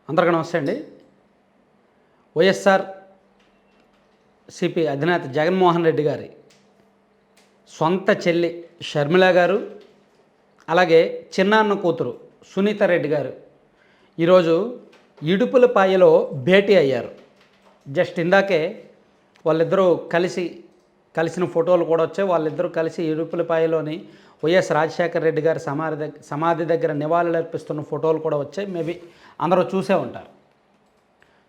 అందరికీ నమస్తే అండి. వైఎస్ఆర్ సిపి అధినేత జగన్మోహన్ రెడ్డి గారి సొంత చెల్లి షర్మిల గారు, అలాగే చిన్నాన్న కూతురు సునీత రెడ్డి గారు ఈరోజు ఇడుపులపాయలో భేటీ అయ్యారు. జస్ట్ ఇందాకే వాళ్ళిద్దరూ కలిసిన ఫోటోలు కూడా వచ్చాయి. వాళ్ళిద్దరూ కలిసి ఇడుపులపాయలోని వైఎస్ రాజశేఖర రెడ్డి గారి సమాధి దగ్గర నివాళులు అర్పిస్తున్న ఫోటోలు కూడా వచ్చాయి. మేబీ అందరూ చూసే ఉంటారు.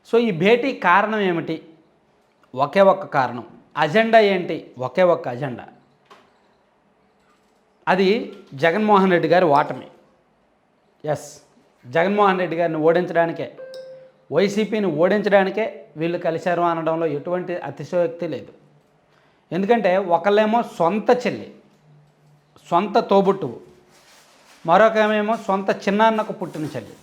సో ఈ భేటీ కారణం ఏమిటి? ఒకే ఒక్క కారణం. అజెండా ఏంటి? ఒకే ఒక్క అజెండా. అది జగన్మోహన్ రెడ్డి గారి ఓటమి. ఎస్, జగన్మోహన్ రెడ్డి గారిని ఓడించడానికే, వైసీపీని ఓడించడానికే వీళ్ళు కలిశారు అనడంలో ఎటువంటి అతిశయోక్తి లేదు. ఎందుకంటే ఒకళ్ళేమో సొంత చెల్లి, సొంత తోబుట్టువు, మరొకమేమో సొంత చిన్నాన్నకు పుట్టిన చెల్లి.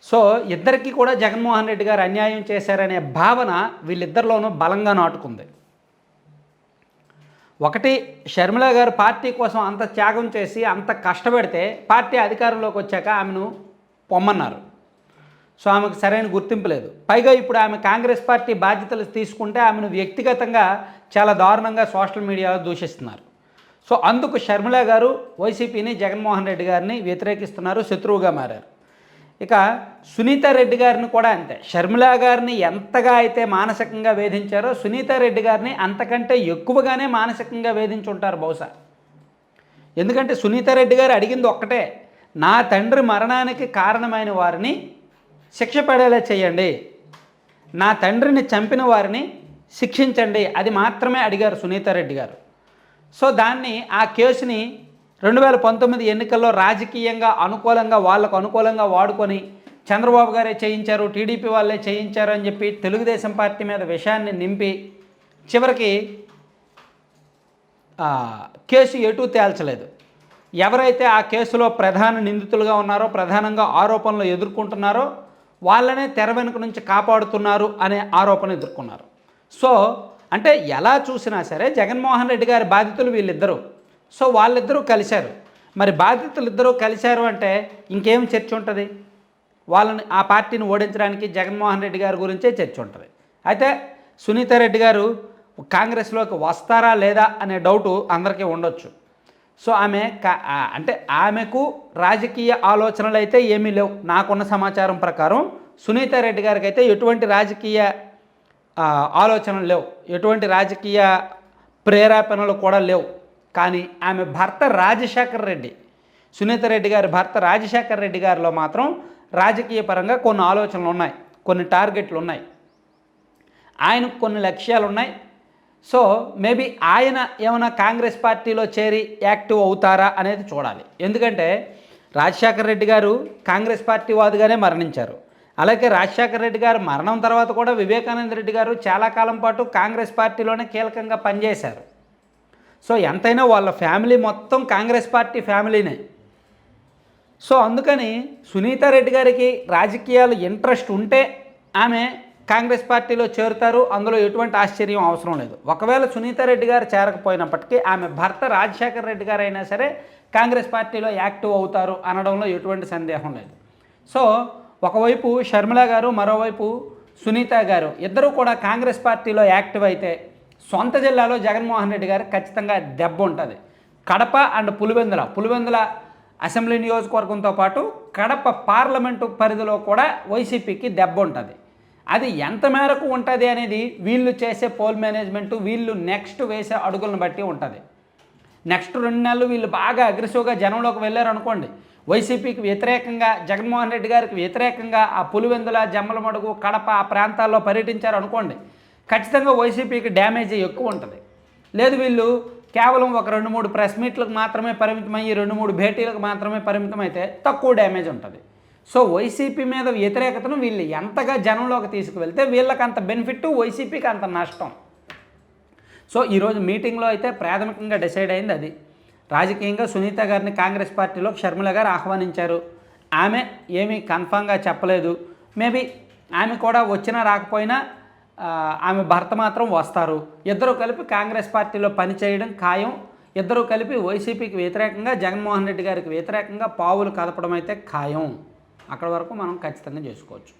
సో ఇద్దరికీ కూడా జగన్మోహన్ రెడ్డి గారు అన్యాయం చేశారనే భావన వీళ్ళిద్దరిలోనూ బలంగా నాటుకుంది. ఒకటి, షర్మిల గారు పార్టీ కోసం అంత త్యాగం చేసి అంత కష్టపడితే పార్టీ అధికారంలోకి వచ్చాక ఆమెను పొమ్మన్నారు. సో ఆమెకు సరైన గుర్తింపు లేదు. పైగా ఇప్పుడు ఆమె కాంగ్రెస్ పార్టీ బాధ్యతలు తీసుకుంటే ఆమెను వ్యక్తిగతంగా చాలా దారుణంగా సోషల్ మీడియాలో దూషిస్తున్నారు. సో అందుకు షర్మిల గారు వైసీపీని, జగన్మోహన్ రెడ్డి గారిని వ్యతిరేకిస్తున్నారు, శత్రువుగా మారారు. ఇక సునీత రెడ్డి గారిని కూడా అంతే. షర్మిల గారిని ఎంతగా అయితే మానసికంగా వేధించారో సునీత రెడ్డి గారిని అంతకంటే ఎక్కువగానే మానసికంగా వేధించుంటారు బహుశా. ఎందుకంటే సునీత రెడ్డి గారు అడిగింది ఒక్కటే, నా తండ్రి మరణానికి కారణమైన వారిని శిక్ష పడేలా చేయండి, నా తండ్రిని చంపిన వారిని శిక్షించండి, అది మాత్రమే అడిగారు సునీత రెడ్డి గారు. సో దాన్ని, ఆ కేసుని 2019 ఎన్నికల్లో రాజకీయంగా వాళ్ళకు అనుకూలంగా వాడుకొని చంద్రబాబు గారే చేయించారు, టీడీపీ వాళ్ళే చేయించారు అని చెప్పి తెలుగుదేశం పార్టీ మీద విషయాన్ని నింపి చివరికి కేసు ఎటూ తేల్చలేదు. ఎవరైతే ఆ కేసులో ప్రధాన నిందితులుగా ఉన్నారో, ప్రధానంగా ఆరోపణలు ఎదుర్కొంటున్నారో వాళ్ళనే తెర వెనుక నుంచి కాపాడుతున్నారు అనే ఆరోపణ ఎదుర్కొన్నారు. సో అంటే ఎలా చూసినా సరే జగన్మోహన్ రెడ్డి గారి బాధితులు వీళ్ళిద్దరూ. సో వాళ్ళిద్దరూ కలిశారు. మరి బాధితులు ఇద్దరూ కలిశారు అంటే ఇంకేం చర్చ ఉంటుంది? వాళ్ళని, ఆ పార్టీని ఓడించడానికి జగన్మోహన్ రెడ్డి గారి గురించే చర్చ ఉంటుంది. అయితే సునీత రెడ్డి గారు కాంగ్రెస్లోకి వస్తారా లేదా అనే డౌటు అందరికీ ఉండొచ్చు. సో అంటే ఆమెకు రాజకీయ ఆలోచనలు అయితే ఏమీ లేవు. నాకున్న సమాచారం ప్రకారం సునీత రెడ్డి గారికి అయితే ఎటువంటి రాజకీయ ఆలోచనలు లేవు, ఎటువంటి రాజకీయ ప్రేరేపణలు కూడా లేవు. కానీ ఆమె భర్త రాజశేఖర రెడ్డి, సునీత రెడ్డి గారి భర్త రాజశేఖర రెడ్డి గారిలో మాత్రం రాజకీయ పరంగా కొన్ని ఆలోచనలు ఉన్నాయి, కొన్ని టార్గెట్లు ఉన్నాయి, ఆయనకు కొన్ని లక్ష్యాలు ఉన్నాయి. సో మేబీ ఆయన ఏమైనా కాంగ్రెస్ పార్టీలో చేరి యాక్టివ్ అవుతారా అనేది చూడాలి. ఎందుకంటే రాజశేఖర రెడ్డి గారు కాంగ్రెస్ పార్టీ వాదుగానే మరణించారు. అలాగే రాజశేఖర రెడ్డి గారు మరణం తర్వాత కూడా వివేకానంద రెడ్డి గారు చాలా కాలం పాటు కాంగ్రెస్ పార్టీలోనే కీలకంగా పనిచేశారు. సో ఎంతైనా వాళ్ళ ఫ్యామిలీ మొత్తం కాంగ్రెస్ పార్టీ ఫ్యామిలీనే. సో అందుకని సునీత రెడ్డి గారికి రాజకీయాలు ఇంట్రెస్ట్ ఉంటే ఆమె కాంగ్రెస్ పార్టీలో చేరుతారు, అందులో ఎటువంటి ఆశ్చర్యం అవసరం లేదు. ఒకవేళ సునీత రెడ్డి గారు చేరకపోయినప్పటికీ ఆమె భర్త రాజశేఖర రెడ్డి గారు అయినా సరే కాంగ్రెస్ పార్టీలో యాక్టివ్ అవుతారు అనడంలో ఎటువంటి సందేహం లేదు. సో ఒకవైపు షర్మిల గారు, మరోవైపు సునీత గారు ఇద్దరూ కూడా కాంగ్రెస్ పార్టీలో యాక్టివ్ అయితే సొంత జిల్లాలో జగన్మోహన్ రెడ్డి గారికి ఖచ్చితంగా దెబ్బ ఉంటుంది. కడప అండ్ పులివెందుల అసెంబ్లీ నియోజకవర్గంతో పాటు కడప పార్లమెంటు పరిధిలో కూడా వైసీపీకి దెబ్బ ఉంటుంది. అది ఎంత మేరకు ఉంటుంది అనేది వీళ్ళు చేసే పోల్ మేనేజ్మెంటు, వీళ్ళు నెక్స్ట్ వేసే అడుగులను బట్టి ఉంటుంది. నెక్స్ట్ 2 నెలలు వీళ్ళు బాగా అగ్రెసివ్గా జనంలోకి వెళ్ళారు అనుకోండి, వైసీపీకి వ్యతిరేకంగా, జగన్మోహన్ రెడ్డి గారికి వ్యతిరేకంగా ఆ పులివెందుల, జమ్మలమడుగు, కడప ఆ ప్రాంతాల్లో పర్యటించారు అనుకోండి, ఖచ్చితంగా వైసీపీకి డ్యామేజ్ ఎక్కువ ఉంటుంది. లేదు వీళ్ళు కేవలం ఒక 2-3 ప్రెస్ మీట్లకు మాత్రమే పరిమితమై, 2-3 భేటీలకు మాత్రమే పరిమితమైతే తక్కువ డ్యామేజ్ ఉంటుంది. సో వైసీపీ మీద వ్యతిరేకతను వీళ్ళు ఎంతగా జనంలోకి తీసుకువెళ్తే వీళ్ళకి అంత బెనిఫిట్, వైసీపీకి అంత నష్టం. సో ఈరోజు మీటింగ్లో అయితే ప్రాథమికంగా డిసైడ్ అయింది అది. రాజకీయంగా సునీత గారిని కాంగ్రెస్ పార్టీలోకి షర్మిల గారు ఆహ్వానించారు. ఆమె ఏమీ కన్ఫామ్గా చెప్పలేదు. మేబీ ఆమె కూడా వచ్చినా రాకపోయినా ఆమె భర్త మాత్రం వస్తారు. ఇద్దరూ కలిపి కాంగ్రెస్ పార్టీలో పనిచేయడం ఖాయం. ఇద్దరూ కలిపి వైసీపీకి వ్యతిరేకంగా, జగన్మోహన్ రెడ్డి గారికి వ్యతిరేకంగా పావులు కదపడం అయితే ఖాయం. అక్కడ వరకు మనం ఖచ్చితంగా చేసుకోవచ్చు.